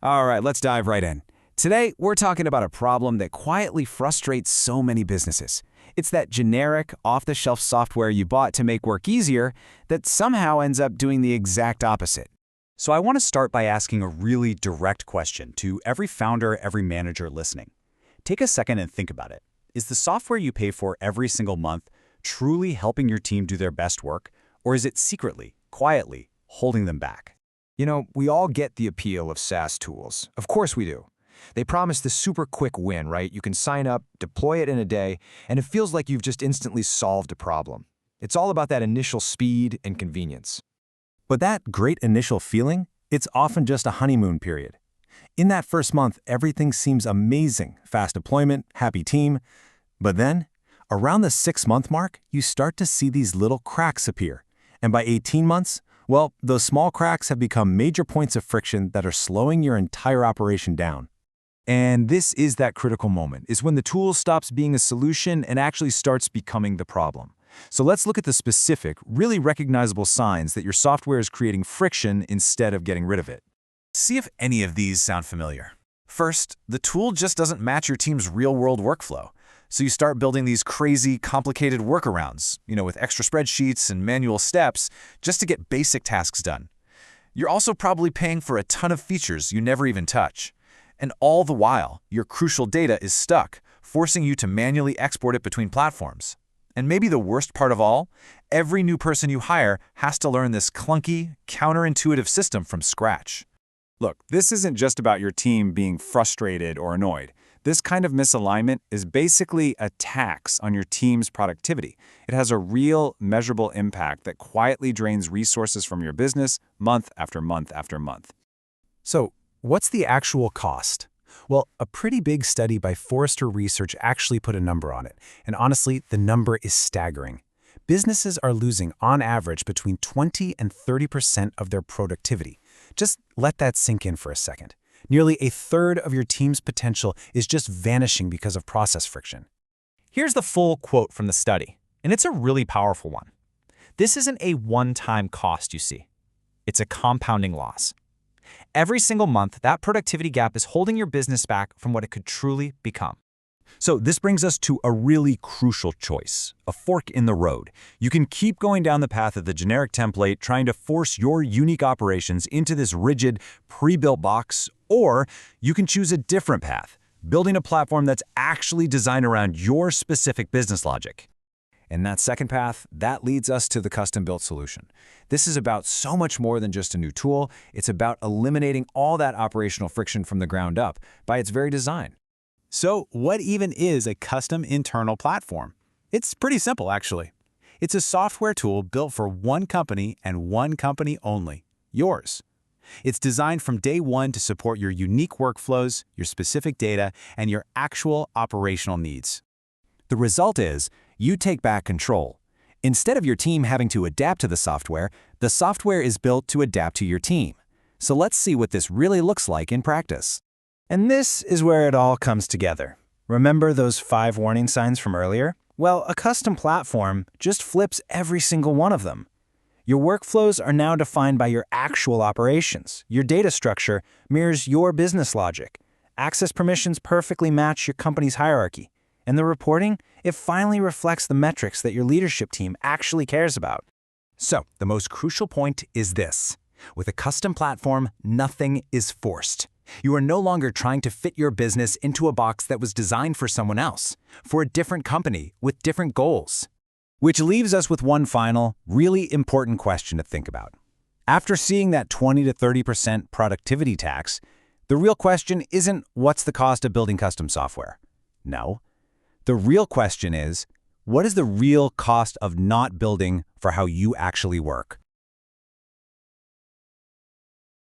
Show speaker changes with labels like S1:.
S1: All right, let's dive right in. Today, we're talking about a problem that quietly frustrates so many businesses. It's that generic, off-the-shelf software you bought to make work easier that somehow ends up doing the exact opposite.
S2: So I want to start by asking a really direct question to every founder, every manager listening. Take a second and think about it. Is the software you pay for every single month truly helping your team do their best work, or is it secretly, quietly, holding them back?
S3: We all get the appeal of SaaS tools. Of course we do. They promise the super quick win, right? You can sign up, deploy it in a day, and it feels like you've just instantly solved a problem. It's all about that initial speed and convenience.
S4: But that great initial feeling, it's often just a honeymoon period. In that first month, everything seems amazing, fast deployment, happy team. But then, around the 6-month mark, you start to see these little cracks appear. And by 18 months, well, those small cracks have become major points of friction that are slowing your entire operation down.
S3: And this is that critical moment, is when the tool stops being a solution and actually starts becoming the problem. So let's look at the specific, really recognizable signs that your software is creating friction instead of getting rid of it.
S5: See if any of these sound familiar. First, the tool just doesn't match your team's real-world workflow. So you start building these crazy, complicated workarounds, with extra spreadsheets and manual steps just to get basic tasks done. You're also probably paying for a ton of features you never even touch. And all the while, your crucial data is stuck, forcing you to manually export it between platforms. And maybe the worst part of all, every new person you hire has to learn this clunky, counterintuitive system from scratch.
S6: Look, this isn't just about your team being frustrated or annoyed. This kind of misalignment is basically a tax on your team's productivity. It has a real, measurable impact that quietly drains resources from your business month after month after month.
S4: So, what's the actual cost? Well, a pretty big study by Forrester Research actually put a number on it. And honestly, the number is staggering. Businesses are losing, on average, between 20 and 30% of their productivity. Just let that sink in for a second. Nearly a third of your team's potential is just vanishing because of process friction.
S2: Here's the full quote from the study, and it's a really powerful one. This isn't a one-time cost, you see. It's a compounding loss. Every single month, that productivity gap is holding your business back from what it could truly become.
S5: So this brings us to a really crucial choice, a fork in the road. You can keep going down the path of the generic template, trying to force your unique operations into this rigid, pre-built box, or you can choose a different path, building a platform that's actually designed around your specific business logic.
S3: And that second path, that leads us to the custom-built solution. This is about so much more than just a new tool. It's about eliminating all that operational friction from the ground up by its very design.
S2: So what even is a custom internal platform? It's pretty simple, actually. It's a software tool built for one company and one company only, yours. It's designed from day one to support your unique workflows, your specific data, and your actual operational needs.
S4: The result is, you take back control. Instead of your team having to adapt to the software is built to adapt to your team. So let's see what this really looks like in practice.
S1: And this is where it all comes together. Remember those 5 warning signs from earlier? Well, a custom platform just flips every single one of them. Your workflows are now defined by your actual operations. Your data structure mirrors your business logic. Access permissions perfectly match your company's hierarchy. And the reporting, it finally reflects the metrics that your leadership team actually cares about.
S4: So, the most crucial point is this. With a custom platform, nothing is forced. You are no longer trying to fit your business into a box that was designed for someone else, for a different company with different goals. Which leaves us with one final, really important question to think about. After seeing that 20 to 30% productivity tax, the real question isn't what's the cost of building custom software? No. The real question is, what is the real cost of not building for how you actually work?